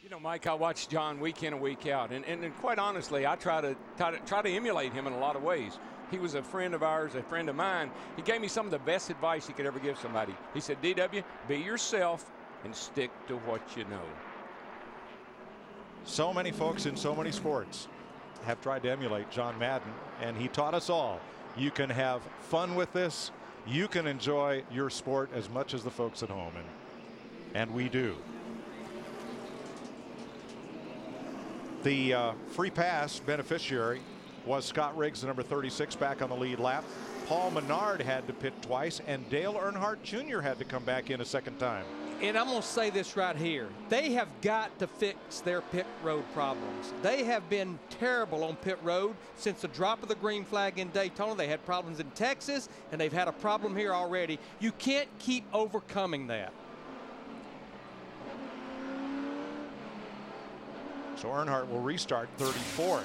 You know, Mike, I watch John week in and week out, and quite honestly, I try to emulate him in a lot of ways. He was a friend of ours, a friend of mine. He gave me some of the best advice he could ever give somebody. He said, DW, be yourself and stick to what you know. So many folks in so many sports have tried to emulate John Madden, and he taught us all. You can have fun with this. You can enjoy your sport as much as the folks at home, and we do. The free pass beneficiary was Scott Riggs, the number 36, back on the lead lap. Paul Menard had to pit twice, and Dale Earnhardt Jr. had to come back in a second time. And I'm going to say this right here. They have got to fix their pit road problems. They have been terrible on pit road since the drop of the green flag in Daytona. They had problems in Texas, and they've had a problem here already. You can't keep overcoming that. So Earnhardt will restart 34th.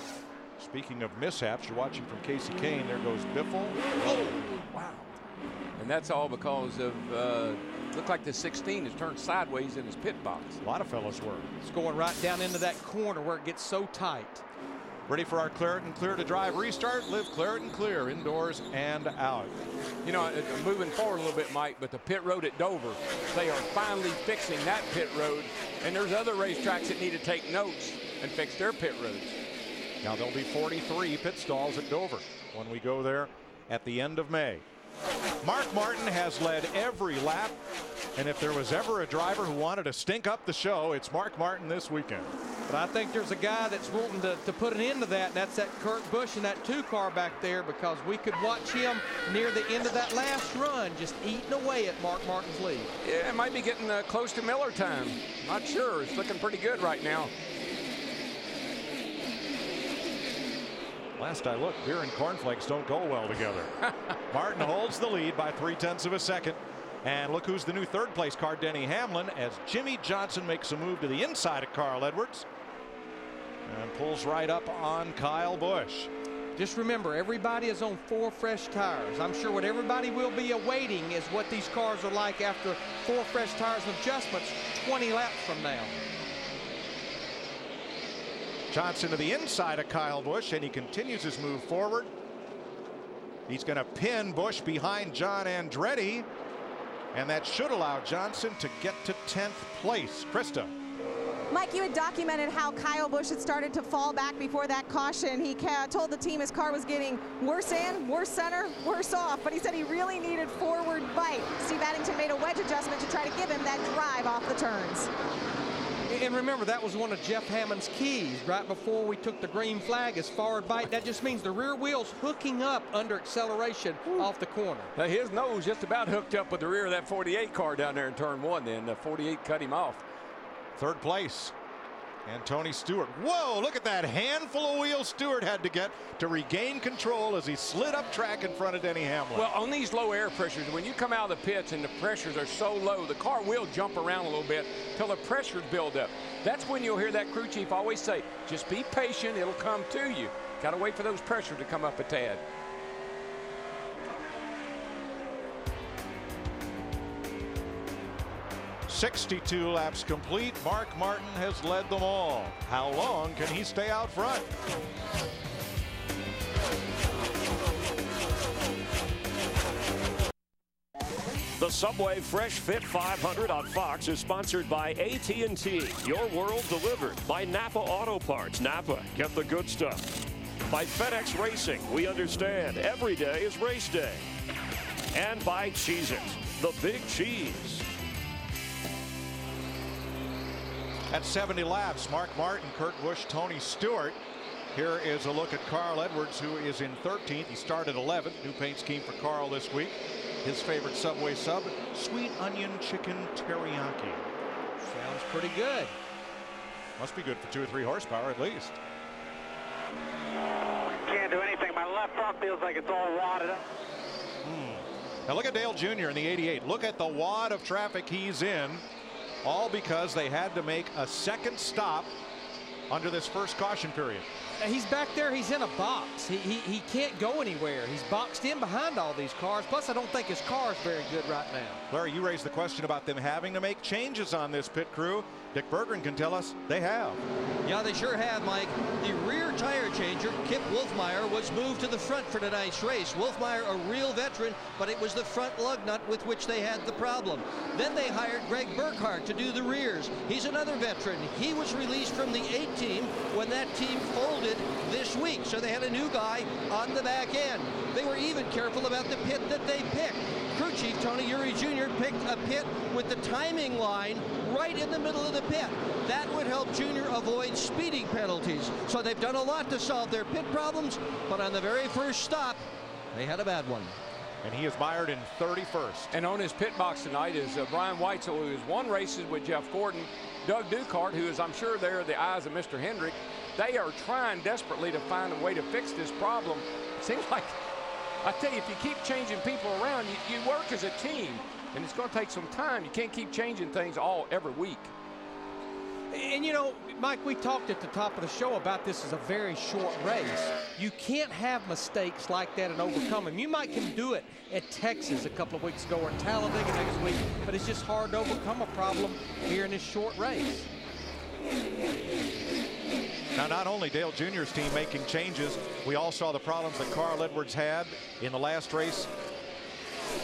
Speaking of mishaps, you're watching from Casey Kane. There goes Biffle. Oh, wow. And that's all because of, looked like the 16 has turned sideways in his pit box. A lot of fellas were. It's going right down into that corner where it gets so tight. Ready for our Claret & Clear to drive restart. Live Claret & Clear indoors and out. You know, moving forward a little bit, Mike, but the pit road at Dover, they are finally fixing that pit road. And there's other racetracks that need to take notes and fix their pit roads. Now there'll be 43 pit stalls at Dover when we go there at the end of May. Mark Martin has led every lap, and if there was ever a driver who wanted to stink up the show, it's Mark Martin this weekend. But I think there's a guy that's wanting to put an end to that, and that's that Kurt Busch in that 2 car back there, because we could watch him near the end of that last run just eating away at Mark Martin's lead. Yeah, it might be getting close to Miller time. Not sure. It's looking pretty good right now. Last I looked, beer and cornflakes don't go well together. Martin holds the lead by 0.3 of a second. And look who's the new third place car, Denny Hamlin, as Jimmy Johnson makes a move to the inside of Carl Edwards and pulls right up on Kyle Busch. Just remember, everybody is on 4 fresh tires. I'm sure what everybody will be awaiting is what these cars are like after 4 fresh tires and adjustments 20 laps from now. Johnson to the inside of Kyle Busch, and he continues his move forward. He's going to pin Busch behind John Andretti, and that should allow Johnson to get to 10th place. Krista. Mike, you had documented how Kyle Busch had started to fall back before that caution. He told the team his car was getting worse in, worse center, worse off, but he said he really needed forward bite. Steve Addington made a wedge adjustment to try to give him that drive off the turns. And remember, that was one of Jeff Hammond's keys right before we took the green flag is forward bite. That just means the rear wheel's hooking up under acceleration off the corner. Now his nose just about hooked up with the rear of that 48 car down there in turn 1. Then the 48 cut him off. Third place. And Tony Stewart. Whoa, look at that handful of wheels Stewart had to get to regain control as he slid up track in front of Denny Hamlin. Well, on these low air pressures, when you come out of the pits and the pressures are so low, the car will jump around a little bit till the pressures build up. That's when you'll hear that crew chief always say, just be patient, it'll come to you. Got to wait for those pressures to come up a tad. .62 laps complete. Mark Martin has led them all. How long can he stay out front? The Subway Fresh Fit 500 on Fox is sponsored by AT&T. Your world delivered. By Napa Auto Parts. Napa, get the good stuff. By FedEx Racing. We understand every day is race day. And by Cheez-It, the big cheese. At 70 laps, Mark Martin, Kurt Busch, Tony Stewart. Here is a look at Carl Edwards, who is in 13th. He started 11th. New paint scheme for Carl this week. His favorite Subway sub, sweet onion chicken teriyaki. Sounds pretty good. Must be good for 2 or 3 horsepower at least. Can't do anything. My left front feels like it's all wadded up. Now look at Dale Jr. in the 88. Look at the wad of traffic he's in. All because they had to make a second stop under this first caution period. He's back there. He's in a box. He can't go anywhere. He's boxed in behind all these cars. Plus, I don't think his car is very good right now. Larry, you raised the question about them having to make changes on this pit crew. Dick Berggren can tell us they have. Yeah, they sure have, Mike. The rear tire changer, Kip Wolfmeyer, was moved to the front for tonight's race. Wolfmeyer, a real veteran, but it was the front lug nut with which they had the problem. Then they hired Greg Burkhart to do the rears. He's another veteran. He was released from the 8 team when that team folded this week, so they had a new guy on the back end. They were even careful about the pit that they picked. Crew chief Tony Eury Jr. picked a pit with the timing line right in the middle of the pit. That would help Junior avoid speeding penalties. So they've done a lot to solve their pit problems, but on the very first stop, they had a bad one. And he is mired in 31st. And on his pit box tonight is Brian Weitzel, who has won races with Jeff Gordon. Doug Ducart, who is, I'm sure, they're the eyes of Mr. Hendrick. They are trying desperately to find a way to fix this problem. It seems like, I tell you, if you keep changing people around, you work as a team, and it's going to take some time. You can't keep changing things every week. And you know, Mike, we talked at the top of the show about this as a very short race. You can't have mistakes like that and overcome them. You might can do it at Texas a couple of weeks ago or in Talladega next week, but it's just hard to overcome a problem here in this short race. Now, not only Dale Jr.'s team making changes, we all saw the problems that Carl Edwards had in the last race,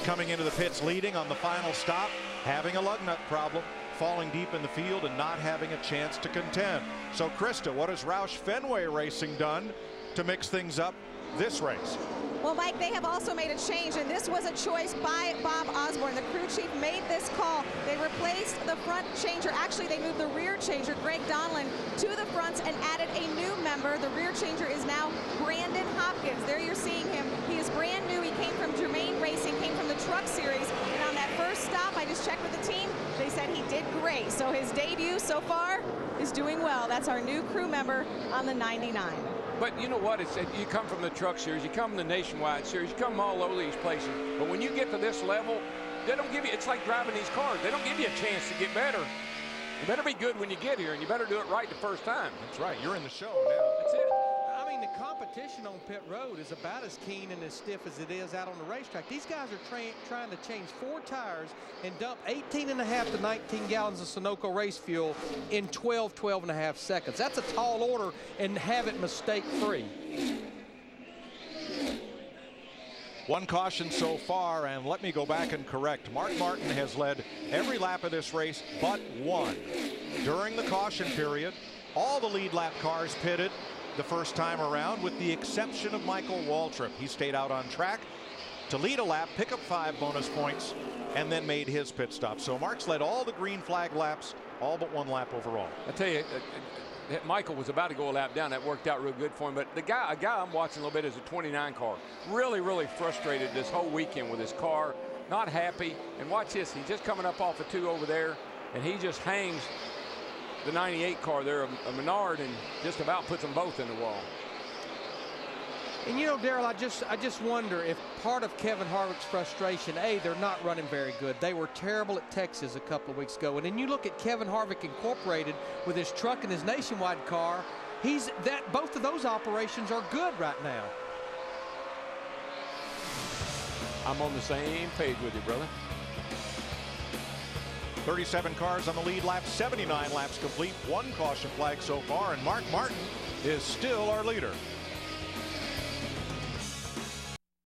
coming into the pits leading on the final stop, having a lug nut problem, falling deep in the field and not having a chance to contend. So, Krista, what has Roush Fenway Racing done to mix things up this race? Well, Mike, they have also made a change, and this was a choice by Bob Osborne. The crew chief made this call. They replaced the front changer. Actually, they moved the rear changer, Greg Donlin, to the front and added a new member. The rear changer is now Brandon Hopkins. There you're seeing him. He is brand new. He came from Germain Racing, came from the Truck Series, and on that first stop, I just checked with the team, they said he did great. So his debut so far is doing well. That's our new crew member on the 99. But you know what? You come from the Truck Series, you come from the Nationwide Series, you come from all over these places. But when you get to this level, they don't give you, it's like driving these cars. They don't give you a chance to get better. You better be good when you get here, and you better do it right the first time. That's right. You're in the show now. That's it. I mean, the competition on pit road is about as keen and as stiff as it is out on the racetrack. These guys are trying to change 4 tires and dump 18.5 to 19 gallons of Sunoco race fuel in 12.5 seconds. That's a tall order, and have it mistake-free. One caution so far, and let me go back and correct. Mark Martin has led every lap of this race but one. During the caution period, all the lead lap cars pitted the first time around, with the exception of Michael Waltrip. He stayed out on track to lead a lap, pick up 5 bonus points, and then made his pit stop. So Mark's led all the green flag laps, all but 1 lap overall. I tell you, Michael was about to go a lap down. That worked out real good for him. But a guy I'm watching a little bit is a 29 car. Really, really frustrated this whole weekend with his car. Not happy. And watch this. He's just coming up off a 2 over there, and he just hangs the 98 car there, a Menard, and just about puts them both in the wall. And you know, Darrell, I just wonder if part of Kevin Harvick's frustration, they're not running very good. They were terrible at Texas a couple of weeks ago. And then you look at Kevin Harvick Incorporated with his truck and his Nationwide car. Both of those operations are good right now. I'm on the same page with you, brother. 37 cars on the lead lap, 79 laps complete, 1 caution flag so far, and Mark Martin is still our leader.